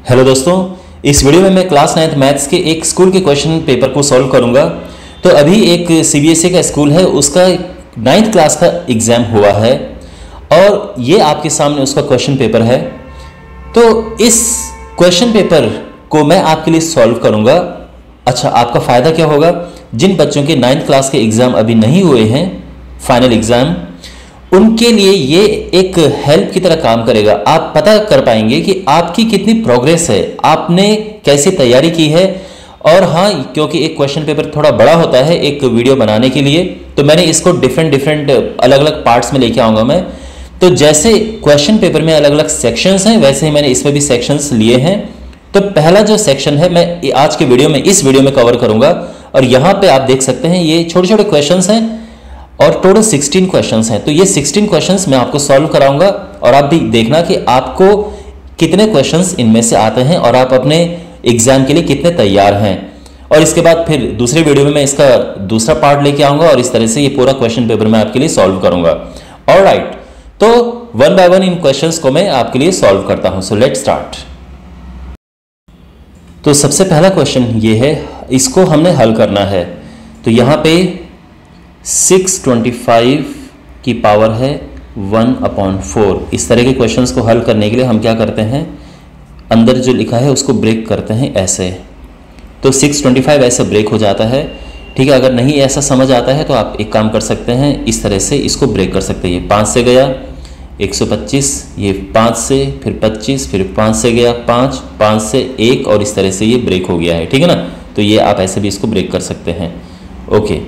Hello दोस्तों, इस video में मैं क्लास 9th मैथ्स के एक स्कूल के क्वेश्चन पेपर को सॉल्व करूंगा। तो अभी एक सीबीएसई का स्कूल है, उसका 9th क्लास का एग्ज़ाम हुआ है और ये आपके सामने उसका क्वेश्चन पेपर है। तो इस क्वेश्चन पेपर को मैं आपके लिए सॉल्व करूंगा। अच्छा, आपका फ़ायदा क्या होगा? जिन बच्चों के 9th क्लास के एग्ज़ाम अभी नहीं हुए हैं, फाइनल एग्ज़ाम, उनके लिए ये एक हेल्प की तरह काम करेगा। आप पता कर पाएंगे कि आपकी कितनी प्रोग्रेस है, आपने कैसी तैयारी की है। और हाँ, क्योंकि एक क्वेश्चन पेपर थोड़ा बड़ा होता है एक वीडियो बनाने के लिए, तो मैंने इसको डिफरेंट अलग अलग पार्ट्स में लेके आऊँगा मैं। तो जैसे क्वेश्चन पेपर में अलग अलग सेक्शंस हैं, वैसे ही मैंने इसमें भी सेक्शंस लिए हैं। तो पहला जो सेक्शन है मैं आज के वीडियो में, इस वीडियो में कवर करूँगा। और यहाँ पे आप देख सकते हैं ये छोटे छोटे क्वेश्चंस हैं और टोटल 16 क्वेश्चंस हैं। तो ये 16 क्वेश्चंस मैं आपको सॉल्व कराऊंगा और आप भी देखना कि आपको कितने क्वेश्चंस इनमें से आते हैं और आप अपने एग्जाम के लिए कितने तैयार हैं। और इसके बाद फिर दूसरे वीडियो में मैं इसका दूसरा पार्ट लेके आऊंगा और इस तरह से ये पूरा क्वेश्चन पेपर मैं आपके लिए सॉल्व करूंगा। ऑलराइट, तो one by one in questions को मैं आपके लिए सॉल्व करता हूं। So let's start. तो सबसे पहला क्वेश्चन ये है, इसको हमने हल करना है। तो यहाँ पे 625 की पावर है 1/4। इस तरह के क्वेश्चंस को हल करने के लिए हम क्या करते हैं, अंदर जो लिखा है उसको ब्रेक करते हैं ऐसे। तो 625 ऐसे ब्रेक हो जाता है, ठीक है। अगर नहीं ऐसा समझ आता है तो आप एक काम कर सकते हैं, इस तरह से इसको ब्रेक कर सकते हैं। ये 5 से गया 125, ये 5 से, फिर 25, फिर 5 से गया 5, 5 से 1 और इस तरह से ये ब्रेक हो गया है, ठीक है ना। तो ये आप ऐसे भी इसको ब्रेक कर सकते हैं। ओके,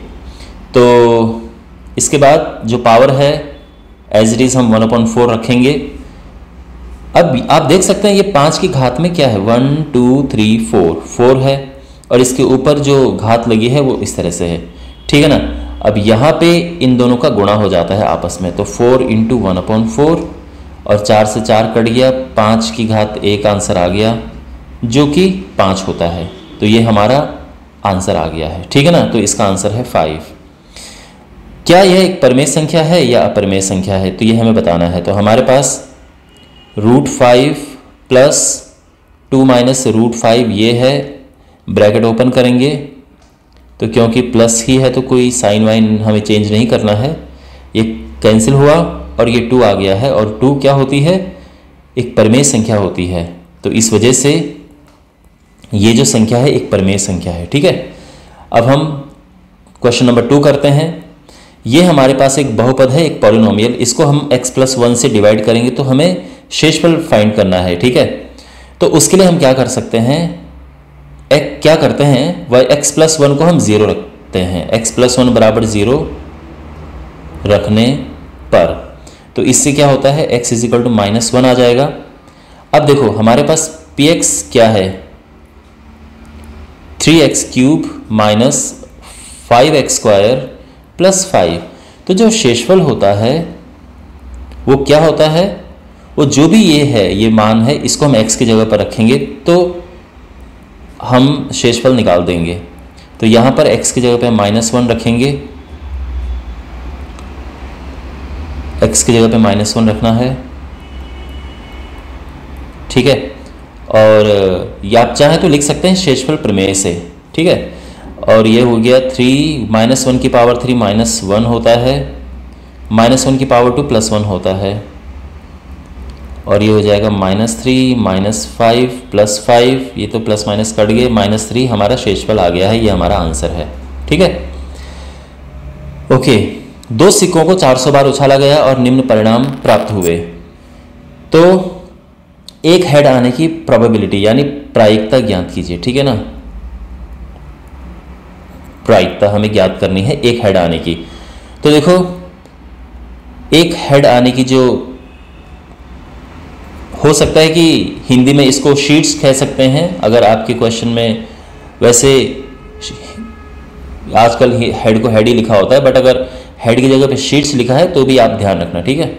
तो इसके बाद जो पावर है एज इट इज़ हम 1/4 रखेंगे। अब आप देख सकते हैं ये 5 की घात में क्या है, 1 2 3 4 है और इसके ऊपर जो घात लगी है वो इस तरह से है, ठीक है ना। अब यहाँ पे इन दोनों का गुणा हो जाता है आपस में, तो 4 × 1/4 और 4 से 4 कट गया, 5 की घात 1 आंसर आ गया जो कि 5 होता है। तो ये हमारा आंसर आ गया है, ठीक है ना। तो इसका आंसर है 5। क्या यह एक परिमेय संख्या है या अपरिमेय संख्या है, तो यह हमें बताना है। तो हमारे पास √5 प्लस 2 माइनस √5 ये है, ब्रैकेट ओपन करेंगे। तो क्योंकि प्लस ही है तो कोई साइन वाइन हमें चेंज नहीं करना है, ये कैंसिल हुआ और ये 2 आ गया है। और 2 क्या होती है, एक परिमेय संख्या होती है। तो इस वजह से ये जो संख्या है एक परिमेय संख्या है, ठीक है। अब हम क्वेश्चन नंबर 2 करते हैं। ये हमारे पास एक बहुपद है, एक पॉलिनोमियल, इसको हम x+1 से डिवाइड करेंगे तो हमें शेषफल फाइंड करना है, ठीक है। तो उसके लिए हम क्या कर सकते हैं, क्या करते हैं, x+1 को हम 0 रखते हैं। x+1 बराबर 0 रखने पर तो इससे क्या होता है, x = -1 आ जाएगा। अब देखो हमारे पास px क्या है, 3x³ - 5x² + 5। तो जो शेषफल होता है वो क्या होता है, वो जो भी ये है, ये मान है, इसको हम x की जगह पर रखेंगे तो हम शेषफल निकाल देंगे। तो यहाँ पर x की जगह पे -1 रखेंगे, x की जगह पे -1 रखना है, ठीक है। और या आप चाहें तो लिख सकते हैं शेषफल प्रमेय से, ठीक है। और ये हो गया 3 -1 की पावर 3 -1 होता है, -1 की पावर 2 +1 होता है। और ये हो जाएगा -3 -5 +5, ये तो प्लस माइनस कट गए, -3 हमारा शेषफल आ गया है, ये हमारा आंसर है, ठीक है। ओके, 2 सिक्कों को 400 बार उछाला गया और निम्न परिणाम प्राप्त हुए। तो एक हेड आने की प्रोबेबिलिटी यानी प्रायिकता ज्ञात कीजिए, ठीक है ना। प्रायिकता हमें ज्ञात करनी है एक हेड आने की। तो देखो एक हेड आने की जो हो सकता है कि हिंदी में इसको शीट्स कह सकते हैं अगर आपके क्वेश्चन में, वैसे आजकल हेड को हेड ही लिखा होता है, बट अगर हेड की जगह पे शीट्स लिखा है तो भी आप ध्यान रखना, ठीक है।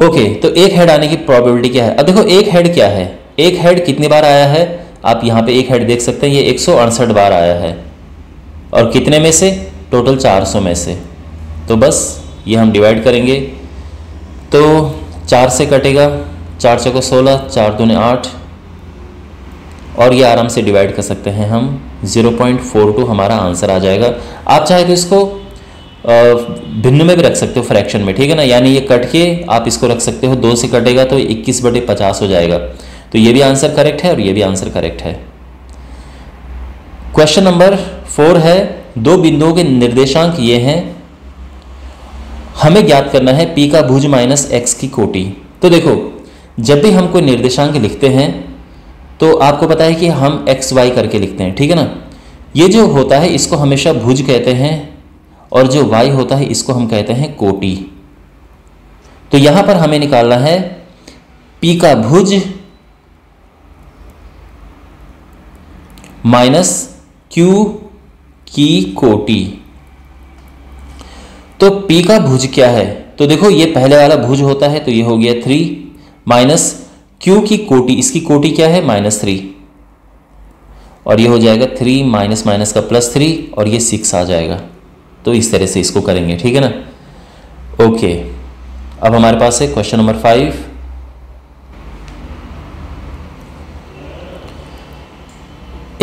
ओके, तो एक हेड आने की प्रोबेबिलिटी क्या है। अब देखो एक हेड क्या है, एक हेड कितनी बार आया है, आप यहाँ पे एक हेड देख सकते हैं, ये 168 बार आया है। और कितने में से, टोटल 400 में से। तो बस ये हम डिवाइड करेंगे तो 4 से कटेगा, 4 × 16, 4 दूने 8, और ये आराम से डिवाइड कर सकते हैं हम, 0.42 हमारा आंसर आ जाएगा। आप चाहे तो इसको भिन्न में भी रख सकते हो, फ्रैक्शन में, ठीक है ना, यानी ये कट के आप इसको रख सकते हो, 2 से कटेगा तो 21/50 हो जाएगा। तो ये भी आंसर करेक्ट है और ये भी आंसर करेक्ट है। क्वेश्चन नंबर 4 है, दो बिंदुओं के निर्देशांक ये हैं, हमें ज्ञात करना है p का भुज माइनस x की कोटि। तो देखो, जब भी हम कोई निर्देशांक लिखते हैं तो आपको पता है कि हम x y करके लिखते हैं, ठीक है ना। ये जो होता है इसको हमेशा भुज कहते हैं और जो y होता है इसको हम कहते हैं कोटि। तो यहां पर हमें निकालना है p का भुज माइनस q की कोटि। तो p का भुज क्या है, तो देखो ये पहले वाला भुज होता है तो ये हो गया 3 माइनस q की कोटि, इसकी कोटि क्या है -3, और ये हो जाएगा 3 माइनस माइनस का +3 और ये 6 आ जाएगा। तो इस तरह से इसको करेंगे, ठीक है ना। ओके, अब हमारे पास है क्वेश्चन नंबर 5।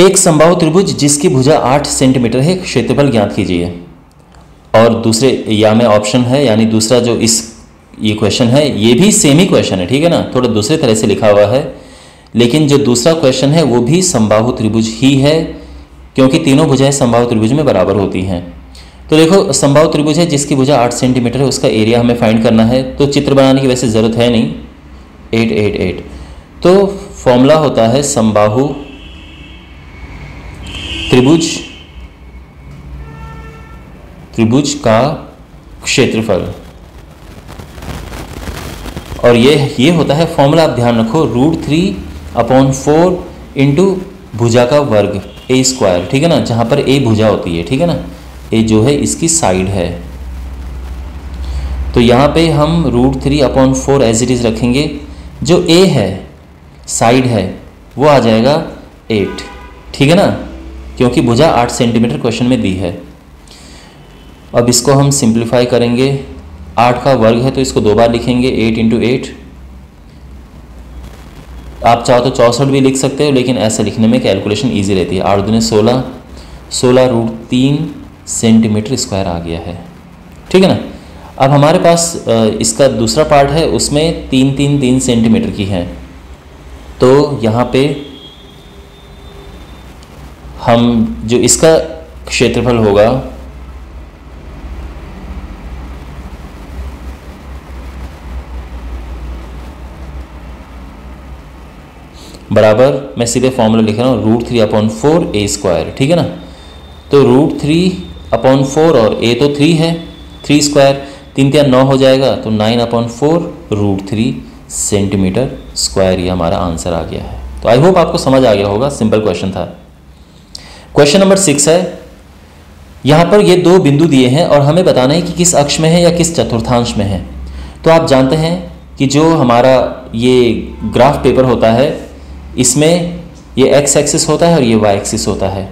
एक समबाहु त्रिभुज जिसकी भुजा 8 सेंटीमीटर है, क्षेत्रफल ज्ञात कीजिए। और दूसरे या में ऑप्शन है, यानी दूसरा जो ये क्वेश्चन है ये भी सेम ही क्वेश्चन है, ठीक है ना, थोड़ा दूसरे तरह से लिखा हुआ है, लेकिन जो दूसरा क्वेश्चन है वो भी समबाहु त्रिभुज ही है, क्योंकि तीनों भुजाएं समबाहु त्रिभुज में बराबर होती हैं। तो देखो, समबाहु त्रिभुज है जिसकी भुजा 8 सेंटीमीटर है, उसका एरिया हमें फाइंड करना है। तो चित्र बनाने की वैसे ज़रूरत है नहीं, 8 8 8। तो फॉर्मूला होता है समबाहु त्रिभुज का क्षेत्रफल, और ये होता है फॉर्मूला, आप ध्यान रखो, √3/4 इंटू भुजा का वर्ग a², ठीक है ना, जहां पर a भुजा होती है, ठीक है ना, a जो है इसकी साइड है। तो यहाँ पे हम √3/4 एज इट इज़ रखेंगे, जो a है साइड है वो आ जाएगा 8, ठीक है ना, क्योंकि भुजा 8 सेंटीमीटर क्वेश्चन में दी है। अब इसको हम सिंप्लीफाई करेंगे, 8 का वर्ग है तो इसको 2 बार लिखेंगे, 8 × 8। आप चाहो तो 64 भी लिख सकते हो, लेकिन ऐसा लिखने में कैलकुलेशन इजी रहती है। 8 दूने 16, 16√3 सेंटीमीटर स्क्वायर आ गया है, ठीक है ना। अब हमारे पास इसका दूसरा पार्ट है, उसमें 3 सेंटीमीटर की है। तो यहाँ पे हम जो इसका क्षेत्रफल होगा बराबर, मैं सीधे फॉर्मूला लिख रहा हूँ, √3/4 a², ठीक है ना। तो √3/4 और a तो 3 है, 3², 3 × 9 हो जाएगा, तो 9/4 √3 सेंटीमीटर स्क्वायर, ये हमारा आंसर आ गया है। तो आई होप आपको समझ आ गया होगा, सिंपल क्वेश्चन था। क्वेश्चन नंबर 6 है, यहाँ पर ये दो बिंदु दिए हैं और हमें बताना है कि किस अक्ष में है या किस चतुर्थांश में है। तो आप जानते हैं कि जो हमारा ये ग्राफ पेपर होता है, इसमें ये x एक्सिस होता है और ये y एक्सिस होता है।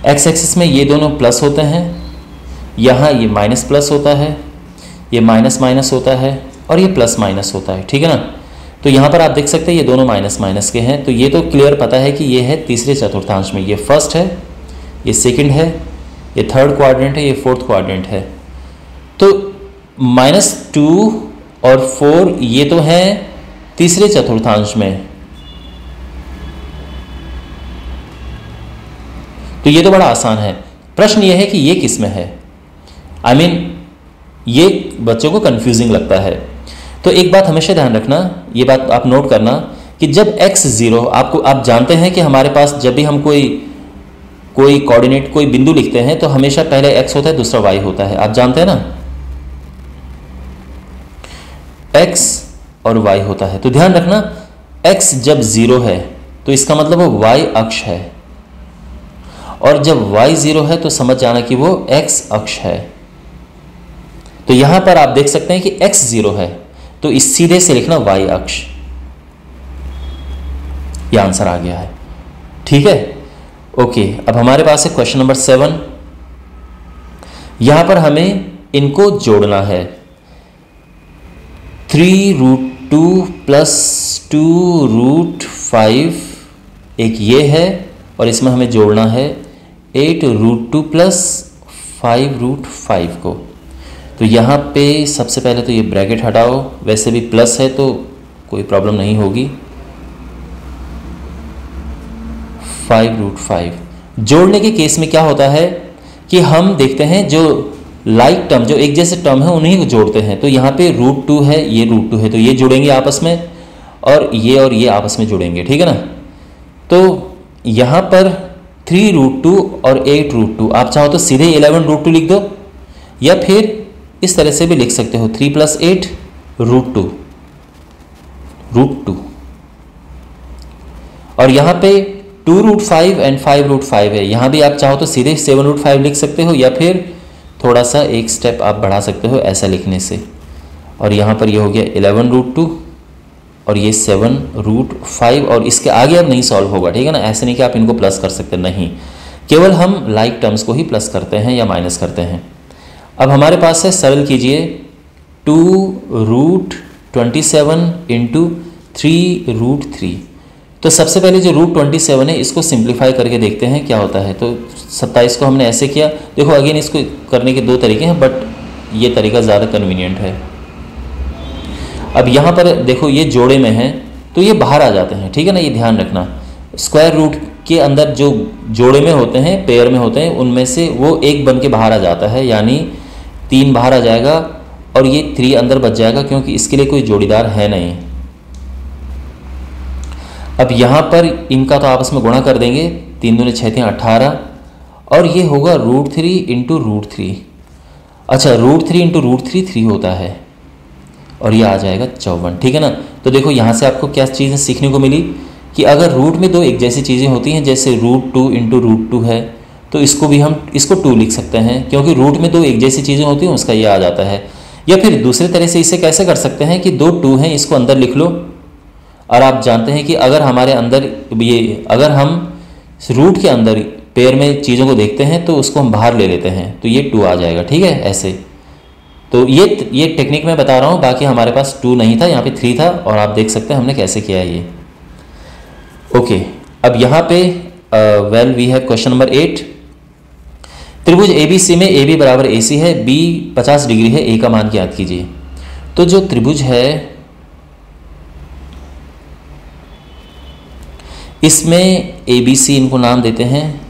x एक्सिस में ये दोनों प्लस होते हैं, यहाँ ये माइनस प्लस होता है, ये माइनस माइनस होता है और ये प्लस माइनस होता है, ठीक है ना। तो यहाँ पर आप देख सकते हैं ये दोनों माइनस माइनस के हैं। तो ये तो क्लियर पता है कि ये है तीसरे चतुर्थांश में, ये फर्स्ट है, ये सेकंड है, ये थर्ड क्वाड्रेंट है, ये फोर्थ क्वाड्रेंट है। तो -2 और 4 ये तो है तीसरे चतुर्थांश में। तो ये तो बड़ा आसान है। प्रश्न ये है कि ये किस में है, I mean, ये बच्चों को कंफ्यूजिंग लगता है। तो एक बात हमेशा ध्यान रखना, ये बात आप नोट करना कि जब x 0, आप जानते हैं कि हमारे पास जब भी हम कोई कोऑर्डिनेट, कोई बिंदु लिखते हैं तो हमेशा पहले x होता है, दूसरा y होता है, आप जानते हैं ना, x और y होता है। तो ध्यान रखना, x जब 0 है तो इसका मतलब वो y अक्ष है, और जब y 0 है तो समझ जाना कि वो x अक्ष है। तो यहां पर आप देख सकते हैं कि x 0 है, तो इस सीधे से लिखना y अक्ष, ये आंसर आ गया है, ठीक है। ओके, अब हमारे पास है क्वेश्चन नंबर 7। यहां पर हमें इनको जोड़ना है, 3√2 + 2√5 एक ये है और इसमें हमें जोड़ना है 8√2 प्लस 5√5 को। तो यहाँ पे सबसे पहले तो ये ब्रैकेट हटाओ, वैसे भी प्लस है तो कोई प्रॉब्लम नहीं होगी। 5√5 जोड़ने के केस में क्या होता है कि हम देखते हैं जो लाइक टर्म, जो एक जैसे टर्म है उन्हीं को जोड़ते हैं। तो यहाँ पे √2 है, ये √2 है, तो ये जुड़ेंगे आपस में और ये आपस में जुड़ेंगे, ठीक है ना। तो यहाँ पर 3√2 और 8√2, आप चाहो तो सीधे 11√2 लिख दो या फिर इस तरह से भी लिख सकते हो 3 + 8 √2। और यहाँ पे 2√5 एंड 5√5 है, यहाँ भी आप चाहो तो सीधे 7√5 लिख सकते हो या फिर थोड़ा सा एक स्टेप आप बढ़ा सकते हो ऐसा लिखने से। और यहाँ पर ये हो गया 11√2 और ये 7√5 और इसके आगे अब नहीं सॉल्व होगा, ठीक है ना। ऐसे नहीं कि आप इनको प्लस कर सकते, नहीं, केवल हम लाइक टर्म्स को ही प्लस करते हैं या माइनस करते हैं। अब हमारे पास है, सरल कीजिए, 2√27 × 3√3। तो सबसे पहले जो √27 है इसको सिंप्लीफाई करके देखते हैं क्या होता है। तो 27 को हमने ऐसे किया, देखो अगेन इसको करने के दो तरीके हैं बट ये तरीका ज़्यादा कन्वीनियंट है। अब यहाँ पर देखो ये जोड़े में है तो ये बाहर आ जाते हैं, ठीक है ना, ये ध्यान रखना। स्क्वायर रूट के अंदर जो जोड़े में होते हैं, पेयर में होते हैं, उनमें से वो एक बन के बाहर आ जाता है, यानी 3 बाहर आ जाएगा और ये 3 अंदर बच जाएगा क्योंकि इसके लिए कोई जोड़ीदार है नहीं। अब यहाँ पर इनका तो आपस में गुणा कर देंगे, 3 दूनी 6 × 18 और ये होगा √3 × √3। अच्छा, √3 × √3 3 होता है और ये आ जाएगा 54, ठीक है ना। तो देखो यहाँ से आपको क्या चीज़ें सीखने को मिली कि अगर रूट में दो एक जैसी चीज़ें होती हैं, जैसे √2 × √2 है तो इसको भी हम इसको 2 लिख सकते हैं क्योंकि रूट में दो एक जैसी चीज़ें होती हैं, उसका ये आ जाता है। या फिर दूसरे तरह से इसे कैसे कर सकते हैं कि 2 2 हैं, इसको अंदर लिख लो। और आप जानते हैं कि अगर हमारे अंदर ये, अगर हम रूट के अंदर पेयर में चीज़ों को देखते हैं तो उसको हम बाहर ले लेते हैं तो ये 2 आ जाएगा, ठीक है, ऐसे। तो ये टेक्निक मैं बता रहा हूँ, बाकी हमारे पास 2 नहीं था, यहाँ पे 3 था और आप देख सकते हैं हमने कैसे किया है ये। ओके, अब यहाँ पे वी हैव क्वेश्चन नंबर 8। त्रिभुज ABC में AB = AC है, B 50 डिग्री है, A का मान ज्ञात कीजिए। तो जो त्रिभुज है इसमें ABC इनको नाम देते हैं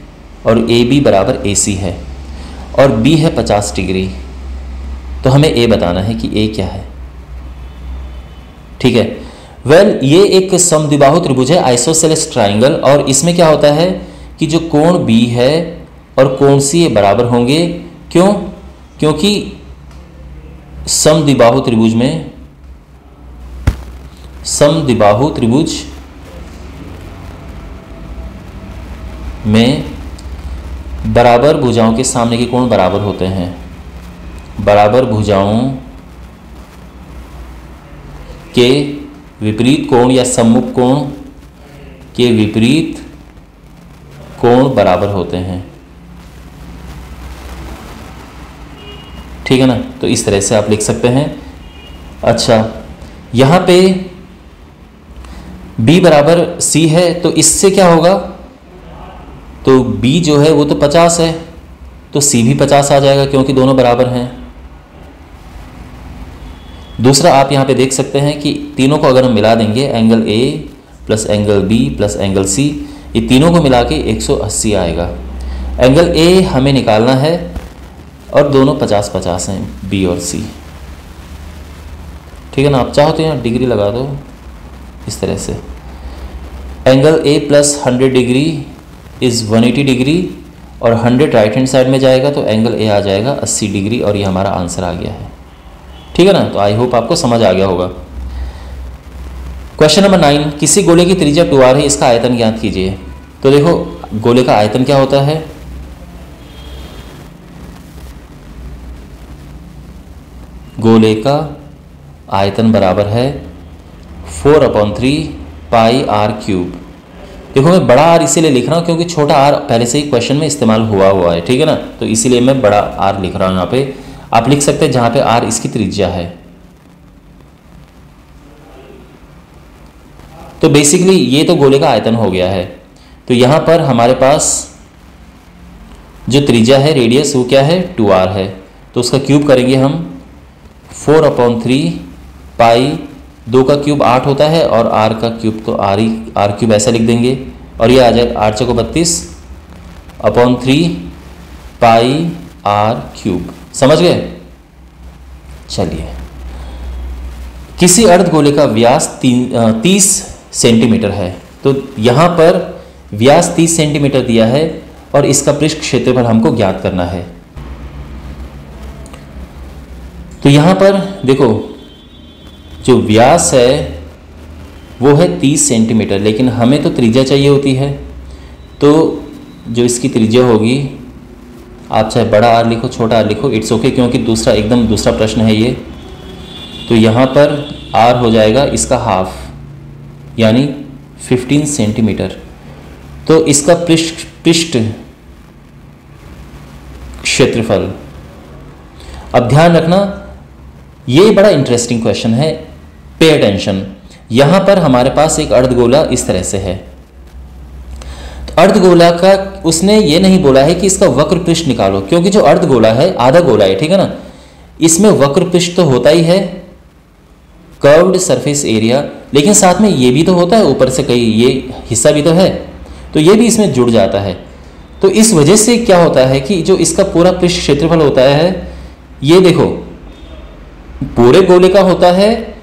और AB = AC है और B है 50 डिग्री, तो हमें A बताना है कि A क्या है, ठीक है। ये एक समद्विबाहु त्रिभुज है, आइसोसेलेस ट्राइंगल, और इसमें क्या होता है कि जो कोण B है और कोण C ये बराबर होंगे। क्यों? क्योंकि समद्विबाहु त्रिभुज में बराबर भुजाओं के सामने के कोण बराबर होते हैं। बराबर भुजाओं के विपरीत कोण या सम्मुख कोण के विपरीत कोण बराबर होते हैं, ठीक है ना। तो इस तरह से आप लिख सकते हैं। अच्छा, यहाँ पे B = C है तो इससे क्या होगा, तो B जो है वो तो 50 है तो C भी 50 आ जाएगा क्योंकि दोनों बराबर हैं। दूसरा आप यहाँ पे देख सकते हैं कि तीनों को अगर हम मिला देंगे, angle A + angle B + angle C, ये तीनों को मिला के 180 आएगा। एंगल A हमें निकालना है और दोनों 50-50 हैं, B और C, ठीक है ना। आप चाहो तो यहाँ डिग्री लगा दो इस तरह से। Angle A + 100 degree is 180 degree और 100 राइट हैंड साइड में जाएगा तो एंगल A आ जाएगा 80 डिग्री और ये हमारा आंसर आ गया है, ठीक है ना। तो आई होप आपको समझ आ गया होगा। क्वेश्चन नंबर 9, किसी गोले की त्रिज्या 2r है, इसका आयतन ज्ञात कीजिए। तो देखो गोले का आयतन क्या होता है, गोले का आयतन बराबर है 4/3 πr³। देखो मैं बड़ा आर इसीलिए लिख रहा हूँ क्योंकि छोटा आर पहले से ही क्वेश्चन में इस्तेमाल हुआ है, ठीक है ना। तो इसीलिए मैं बड़ा आर लिख रहा हूँ। यहाँ पे आप लिख सकते हैं जहाँ पे आर इसकी त्रिज्या है। तो बेसिकली ये तो गोले का आयतन हो गया है। तो यहाँ पर हमारे पास जो त्रिज्या है, रेडियस, वो क्या है 2r है। तो उसका क्यूब करेंगे हम 4/3 पाई, 2 का क्यूब 8 होता है और r का क्यूब तो r क्यूब ऐसा लिख देंगे और ये आ जाएगा 8 चौको 32/3 पाई r क्यूब। समझ गए? चलिए, किसी अर्धगोले का व्यास 30 सेंटीमीटर है। तो यहाँ पर व्यास 30 सेंटीमीटर दिया है और इसका पृष्ठ क्षेत्रफल हमको ज्ञात करना है। तो यहाँ पर देखो, जो व्यास है वो है 30 सेंटीमीटर, लेकिन हमें तो त्रिज्या चाहिए होती है। तो जो इसकी त्रिज्या होगी, आप चाहे बड़ा आर लिखो छोटा आर लिखो, इट्स ओके, क्योंकि एकदम दूसरा प्रश्न है ये। तो यहाँ पर आर हो जाएगा इसका हाफ, यानी 15 सेंटीमीटर। तो इसका पृष्ठ क्षेत्रफल, अब ध्यान रखना ये बड़ा इंटरेस्टिंग क्वेश्चन है, पे अटेंशन। यहां पर हमारे पास एक अर्धगोला इस तरह से है। तो अर्धगोला का उसने ये नहीं बोला है कि इसका वक्र पृष्ठ निकालो, क्योंकि जो अर्धगोला है आधा गोला है, ठीक है ना, इसमें वक्र पृष्ठ तो होता ही है, कर्व्ड सरफेस एरिया, लेकिन साथ में ये भी तो होता है, ऊपर से कहीं ये हिस्सा भी तो है, तो ये भी इसमें जुड़ जाता है। तो इस वजह से क्या होता है कि जो इसका पूरा पृष्ठ क्षेत्रफल होता है, ये देखो पूरे गोले का होता है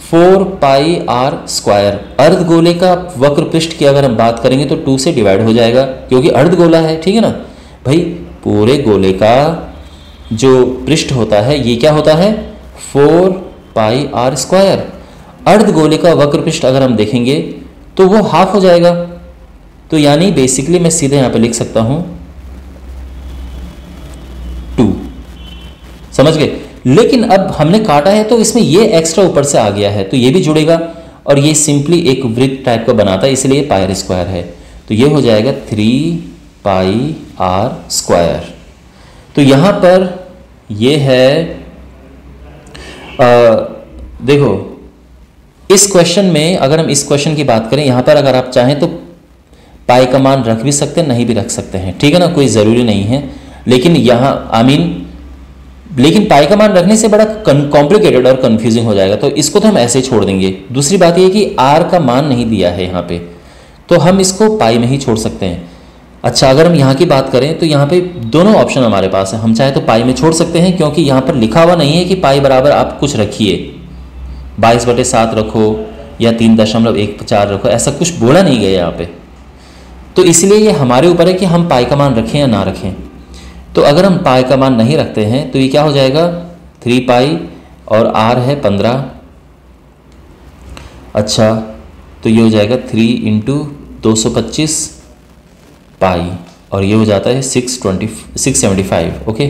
4 पाई r स्क्वायर। अर्धगोले का वक्र पृष्ठ की अगर हम बात करेंगे तो 2 से डिवाइड हो जाएगा, क्योंकि अर्धगोला है, ठीक है ना भाई। पूरे गोले का जो पृष्ठ होता है ये क्या होता है 4 पाई r स्क्वायर। अर्धगोले का वक्र पृष्ठ अगर हम देखेंगे तो वो हाफ हो जाएगा। तो यानी बेसिकली मैं सीधे यहां पे लिख सकता हूं 2। समझ गए? लेकिन अब हमने काटा है तो इसमें ये एक्स्ट्रा ऊपर से आ गया है, तो ये भी जुड़ेगा और ये सिंपली एक वृत्त टाइप का बनाता है, इसलिए पाई r स्क्वायर है। तो ये हो जाएगा 3 पाई r स्क्वायर। तो यहां पर ये है देखो, इस क्वेश्चन में अगर हम इस क्वेश्चन की बात करें, यहां पर अगर आप चाहें तो पाई का मान रख भी सकते हैं, नहीं भी रख सकते हैं, ठीक है ना, कोई ज़रूरी नहीं है। लेकिन यहाँ लेकिन पाई का मान रखने से बड़ा कॉम्प्लिकेटेड और कंफ्यूजिंग हो जाएगा, तो इसको तो हम ऐसे ही छोड़ देंगे। दूसरी बात ये कि r का मान नहीं दिया है यहाँ पे, तो हम इसको पाई में ही छोड़ सकते हैं। अच्छा, अगर हम यहाँ की बात करें तो यहाँ पे दोनों ऑप्शन हमारे पास है, हम चाहे तो पाई में छोड़ सकते हैं, क्योंकि यहाँ पर लिखा हुआ नहीं है कि पाई बराबर आप कुछ रखिए 22/7 रखो या 3.14 रखो, ऐसा कुछ बोला नहीं गया यहाँ पे। तो इसलिए ये हमारे ऊपर है कि हम पाई का मान रखें या ना रखें। तो अगर हम पाई का मान नहीं रखते हैं तो ये क्या हो जाएगा 3 पाई और r है 15। अच्छा, तो ये हो जाएगा 3 × 225 पाई और ये हो जाता है 675। ओके,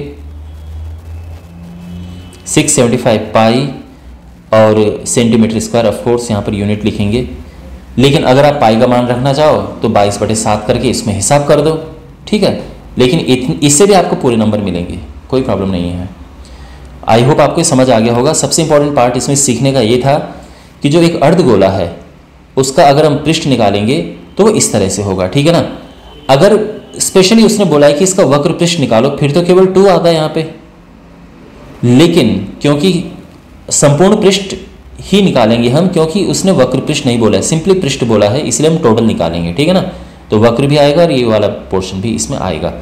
675 पाई और सेंटीमीटर स्क्वायर, ऑफ कोर्स यहाँ पर यूनिट लिखेंगे। लेकिन अगर आप पाई का मान रखना चाहो तो 22/7 करके इसमें हिसाब कर दो, ठीक है। लेकिन इससे भी आपको पूरे नंबर मिलेंगे, कोई प्रॉब्लम नहीं है। आई होप आपको समझ आ गया होगा। सबसे इंपॉर्टेंट पार्ट इसमें सीखने का ये था कि जो एक अर्धगोला है उसका अगर हम पृष्ठ निकालेंगे तो वो इस तरह से होगा, ठीक है ना। अगर स्पेशली उसने बोला है कि इसका वक्र पृष्ठ निकालो, फिर तो केवल 2 आता है यहाँ पे, लेकिन क्योंकि संपूर्ण पृष्ठ ही निकालेंगे हम, क्योंकि उसने वक्र पृष्ठ नहीं बोला है, सिंपली पृष्ठ बोला है, इसलिए हम टोटल निकालेंगे, ठीक है ना। तो वक्र भी आएगा और ये वाला पोर्शन भी इसमें आएगा।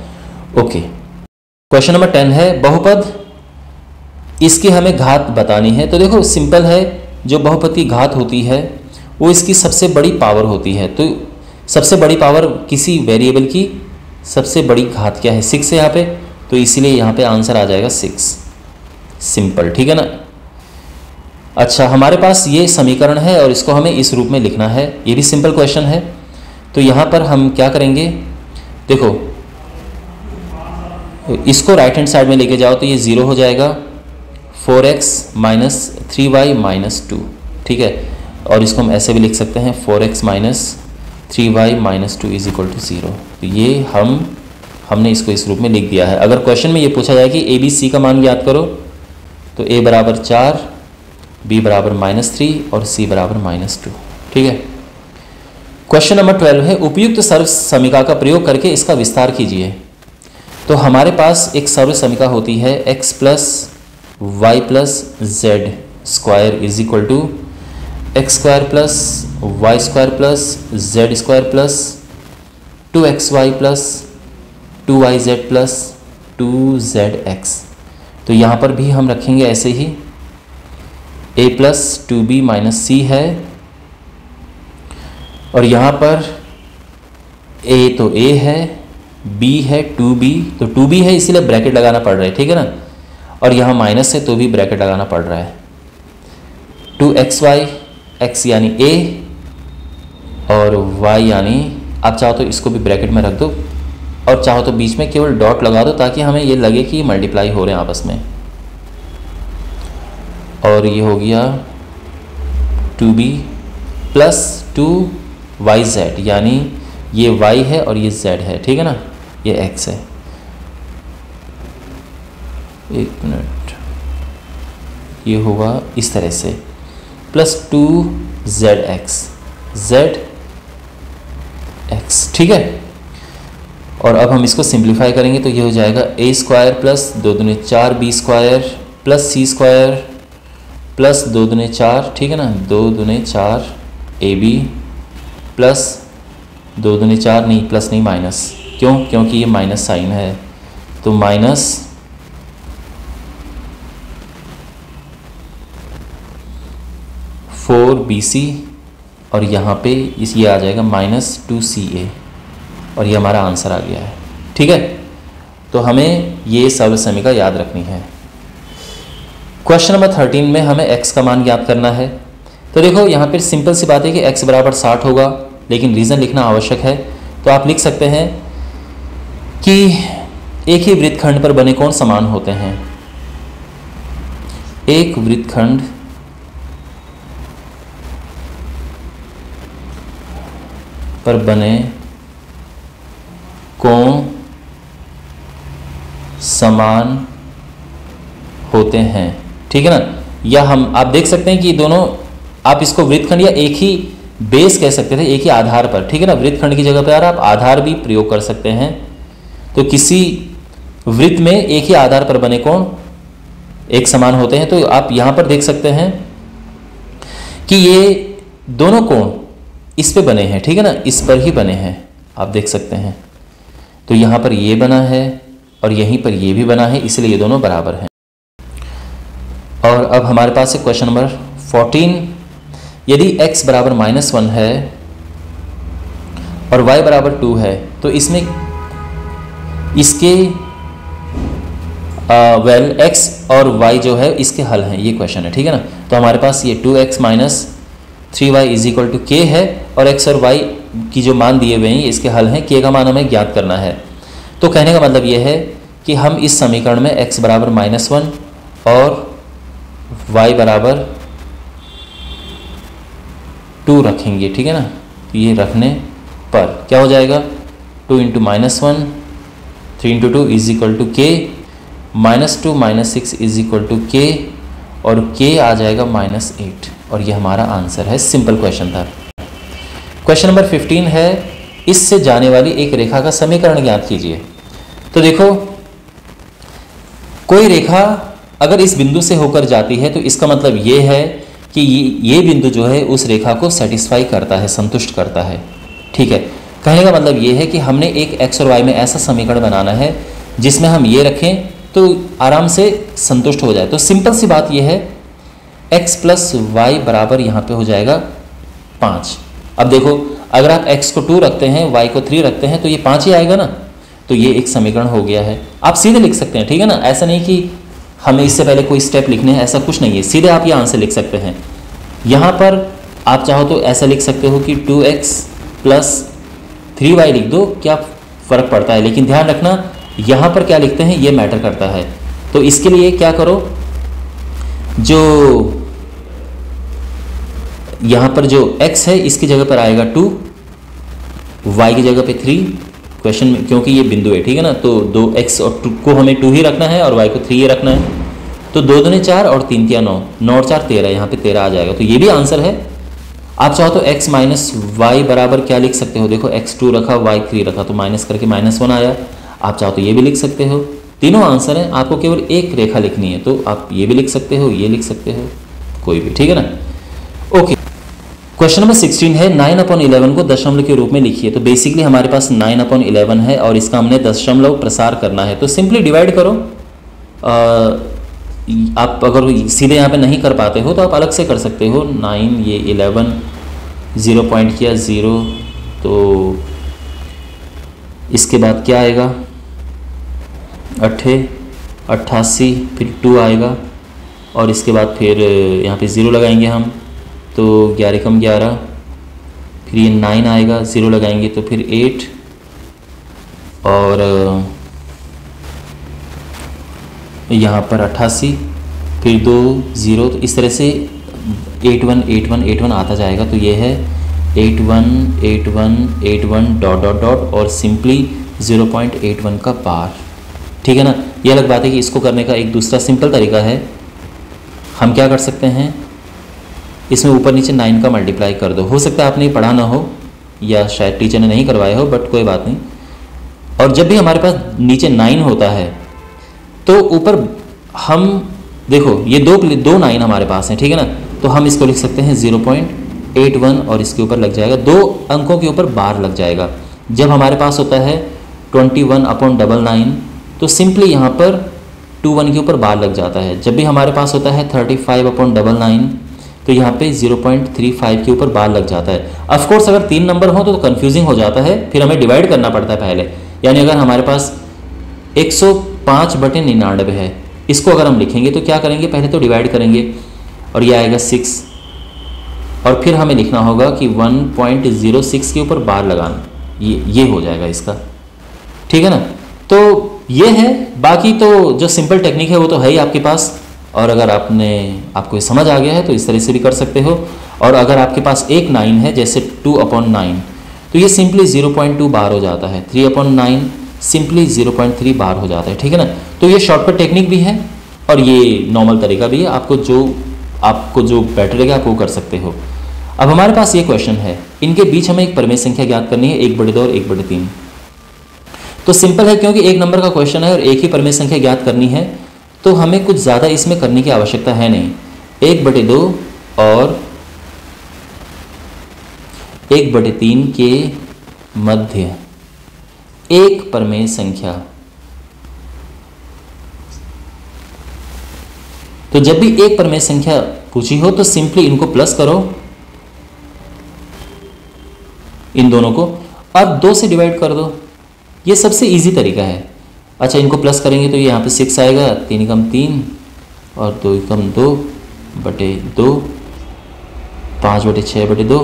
ओके, क्वेश्चन नंबर 10 है बहुपद, इसकी हमें घात बतानी है। तो देखो सिंपल है, जो बहुपद की घात होती है वो इसकी सबसे बड़ी पावर होती है। तो सबसे बड़ी पावर किसी वेरिएबल की सबसे बड़ी घात क्या है 6 है यहाँ पे, तो इसीलिए यहाँ पे आंसर आ जाएगा 6, सिंपल, ठीक है ना। अच्छा, हमारे पास ये समीकरण है और इसको हमें इस रूप में लिखना है, ये भी सिंपल क्वेश्चन है। तो यहाँ पर हम क्या करेंगे, देखो इसको राइट हैंड साइड में लेके जाओ तो ये 0 हो जाएगा, 4x - 3y - 2, ठीक है। और इसको हम ऐसे भी लिख सकते हैं 4x - 3y - 2 = 0। तो ये हमने इसको इस रूप में लिख दिया है। अगर क्वेश्चन में ये पूछा जाए कि ABC का मान ज्ञात करो, तो A = 4, B = -3 और C = -2, ठीक है। क्वेश्चन नंबर 12 है उपयुक्त सर्व समीकरण का प्रयोग करके इसका विस्तार कीजिए। तो हमारे पास एक सर्व समीकरण होती है x plus y plus z square is equal to x square plus y square plus z square plus 2xy plus 2yz plus 2zx। तो यहाँ पर भी हम रखेंगे ऐसे ही a plus 2b minus c है, और यहाँ पर a तो a है, b है 2b, तो 2b है इसीलिए ब्रैकेट लगाना पड़ रहा है, ठीक है ना, और यहाँ माइनस है तो भी ब्रैकेट लगाना पड़ रहा है। 2xy, x यानी a और y यानी, आप चाहो तो इसको भी ब्रैकेट में रख दो और चाहो तो बीच में केवल डॉट लगा दो ताकि हमें ये लगे कि मल्टीप्लाई हो रहे हैं आपस में। और ये हो गया 2b प्लस 2yz, यानी ये y है और ये z है, ठीक है ना, ये x है। एक मिनट, ये होगा इस तरह से प्लस 2zx, zx, ठीक है। और अब हम इसको सिंप्लीफाई करेंगे तो ये हो जाएगा a स्क्वायर प्लस 2 दूनी 4 b square plus c square plus 2 दूनी 4, ठीक है ना, 2 दूनी 4 ab प्लस 2 दूनी 4, नहीं प्लस नहीं माइनस, क्यों, क्योंकि ये माइनस साइन है, तो माइनस 4bc और यहाँ पे ये आ जाएगा माइनस 2ca, और ये हमारा आंसर आ गया है, ठीक है। तो हमें ये सर्व समीकरण याद रखनी है। क्वेश्चन नंबर 13 में हमें x का मान ज्ञात करना है। तो देखो यहाँ पर सिंपल सी बात है कि x बराबर 60 होगा, लेकिन रीज़न लिखना आवश्यक है। तो आप लिख सकते हैं कि एक ही वृत्तखंड पर बने कोण समान होते हैं। एक वृत्तखंड पर बने कोण समान होते हैं, ठीक है ना। या हम आप देख सकते हैं कि दोनों, आप इसको वृत्तखंड या एक ही बेस कह सकते थे, एक ही आधार पर, ठीक है ना। वृत्तखंड की जगह पर आप आधार भी प्रयोग कर सकते हैं। तो किसी वृत्त में एक ही आधार पर बने कोण एक समान होते हैं। तो आप यहां पर देख सकते हैं कि ये दोनों कोण इस पे बने हैं, ठीक है ना, इस पर ही बने हैं, आप देख सकते हैं। तो यहाँ पर ये बना है और यहीं पर ये भी बना है, इसलिए ये दोनों बराबर हैं। और अब हमारे पास है क्वेश्चन नंबर 14। यदि x बराबर -1 है और y बराबर 2 है तो इसमें इसके x और y जो है इसके हल हैं, ये क्वेश्चन है, ठीक है ना। तो हमारे पास ये 2x minus 3y is equal to k है, और x और y की जो मान दिए हुए हैं इसके हल हैं। k का मान हमें ज्ञात करना है। तो कहने का मतलब ये है कि हम इस समीकरण में x बराबर -1 और y बराबर 2 रखेंगे, ठीक है ना। तो ये रखने पर क्या हो जाएगा, 2 into -1 3 into 2 is equal to k, -2 -6 is equal to k, और k आ जाएगा -8, और ये हमारा आंसर है। सिंपल क्वेश्चन था। क्वेश्चन नंबर 15 है, इससे जाने वाली एक रेखा का समीकरण ज्ञात कीजिए। तो देखो, कोई रेखा अगर इस बिंदु से होकर जाती है तो इसका मतलब ये है कि ये बिंदु जो है उस रेखा को सेटिस्फाई करता है, संतुष्ट करता है, ठीक है। कहने का मतलब ये है कि हमने एक x और y में ऐसा समीकरण बनाना है जिसमें हम ये रखें तो आराम से संतुष्ट हो जाए। तो सिंपल सी बात ये है, x प्लस वाई बराबर यहाँ पे हो जाएगा 5। अब देखो, अगर आप x को 2 रखते हैं, y को 3 रखते हैं, तो ये 5 ही आएगा ना। तो ये एक समीकरण हो गया है। आप सीधे लिख सकते हैं, ठीक है ना, ऐसा नहीं कि हमें इससे पहले कोई स्टेप लिखने हैं, ऐसा कुछ नहीं है। सीधे आप ये आंसर लिख सकते हैं। यहाँ पर आप चाहो तो ऐसा लिख सकते हो कि 2x प्लस 3y लिख दो, क्या फ़र्क पड़ता है। लेकिन ध्यान रखना, यहाँ पर क्या लिखते हैं ये मैटर करता है। तो इसके लिए क्या करो, जो यहाँ पर जो x है इसकी जगह पर आएगा 2, y की जगह पे 3 क्वेश्चन में, क्योंकि ये बिंदु है, ठीक है ना। तो 2x और 2 को हमें 2 ही रखना है और y को 3 ही रखना है। तो 2 दूनी 4 और 3 तिया 9, 9 और 4 13, यहाँ पे 13 आ जाएगा। तो ये भी आंसर है। आप चाहो तो x माइनस वाई बराबर क्या लिख सकते हो, देखो x2 रखा y3 रखा तो माइनस करके -1 आया। आप चाहो तो ये भी लिख सकते हो, तीनों आंसर हैं, आपको केवल एक रेखा लिखनी है, तो आप ये भी लिख सकते हो, ये लिख सकते हो, कोई भी, ठीक है ना। ओके, क्वेश्चन नंबर 16 है 9/11 को दशमलव के रूप में लिखिए। तो बेसिकली हमारे पास 9/11 है और इसका हमने दशमलव प्रसार करना है, तो सिंपली डिवाइड करो। आप अगर सीधे यहाँ पे नहीं कर पाते हो तो आप अलग से कर सकते हो। 9 ये 11 0 पॉइंट किया 0, तो इसके बाद क्या आएगा 88, फिर 2 आएगा और इसके बाद फिर यहाँ पे 0 लगाएंगे हम, तो 11 कम 11, फिर ये 9 आएगा, 0 लगाएंगे तो फिर 8 और यहाँ पर 88, फिर 2 0, तो इस तरह से 81 81 81 आता जाएगा। तो ये है 81 81 81 डॉट डॉट डॉट और सिंपली 0.81 का बार, ठीक है ना। ये अलग बात है कि इसको करने का एक दूसरा सिंपल तरीका है, हम क्या कर सकते हैं, इसमें ऊपर नीचे 9 का मल्टीप्लाई कर दो। हो सकता है आपने पढ़ा ना हो या शायद टीचर ने नहीं करवाया हो, बट कोई बात नहीं। और जब भी हमारे पास नीचे 9 होता है तो ऊपर हम देखो ये दो 9 हमारे पास हैं, ठीक है ना, तो हम इसको लिख सकते हैं 0.81 और इसके ऊपर लग जाएगा 2 अंकों के ऊपर बार लग जाएगा। जब हमारे पास होता है 21/99 तो सिंपली यहाँ पर 21 के ऊपर बार लग जाता है। जब भी हमारे पास होता है 35/99 तो यहाँ पे 0.35 के ऊपर बार लग जाता है। ऑफ कोर्स अगर 3 नंबर हो तो कंफ्यूजिंग हो जाता है, फिर हमें डिवाइड करना पड़ता है पहले। यानी अगर हमारे पास 105/99 है, इसको अगर हम लिखेंगे तो क्या करेंगे, पहले तो डिवाइड करेंगे और ये आएगा 6 और फिर हमें लिखना होगा कि 1.06 के ऊपर बार लगाना, ये हो जाएगा इसका, ठीक है ना। तो ये है, बाकी तो जो सिंपल टेक्निक है वो तो है ही आपके पास, और अगर आपको ये समझ आ गया है तो इस तरह से भी कर सकते हो। और अगर आपके पास एक 9 है जैसे 2/9 तो ये सिंपली 0.2 बार हो जाता है, 3/9 सिंपली 0.3 बार हो जाता है, ठीक है ना। तो ये शॉर्टकट टेक्निक भी है और ये नॉर्मल तरीका भी है, आपको जो बेटर लगेगा आप वो कर सकते हो। अब हमारे पास ये क्वेश्चन है, इनके बीच हमें एक परिमेय संख्या ज्ञात करनी है, 1/2 और 1/3। तो सिंपल है, क्योंकि एक नंबर का क्वेश्चन है और एक ही परिमेय संख्या ज्ञात करनी है तो हमें कुछ ज़्यादा इसमें करने की आवश्यकता है नहीं। 1/2 और 1/3 के मध्य एक परिमेय संख्या, तो जब भी एक परिमेय संख्या पूछी हो तो सिंपली इनको प्लस करो, इन दोनों को, और 2 से डिवाइड कर दो। ये सबसे इजी तरीका है। अच्छा, इनको प्लस करेंगे तो ये यहाँ पे 6 आएगा, 3 कम 3 और 2 कम 2/2, 5/6/2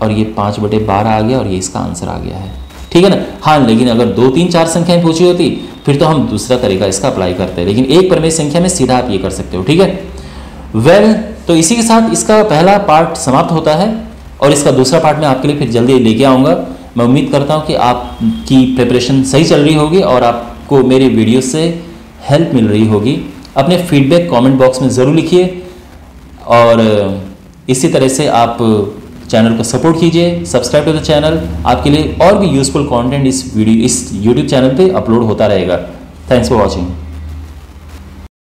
और ये 5/12 आ गया और ये इसका आंसर आ गया है, ठीक है ना। हाँ, लेकिन अगर 2 3 4 संख्याएं पूछी होती फिर तो हम दूसरा तरीका इसका अप्लाई करते हैं, लेकिन एक परिमेय संख्या में सीधा आप ये कर सकते हो, ठीक है। वेल, तो इसी के साथ इसका पहला पार्ट समाप्त होता है और इसका दूसरा पार्ट मैं आपके लिए फिर जल्दी लेके आऊँगा। मैं उम्मीद करता हूँ कि आपकी प्रिपरेशन सही चल रही होगी और आपको मेरे वीडियो से हेल्प मिल रही होगी। अपने फीडबैक कमेंट बॉक्स में ज़रूर लिखिए और इसी तरह से आप चैनल को सपोर्ट कीजिए, सब्सक्राइब टू द चैनल। आपके लिए और भी यूज़फुल कंटेंट इस यूट्यूब चैनल पे अपलोड होता रहेगा। Thanks for watching.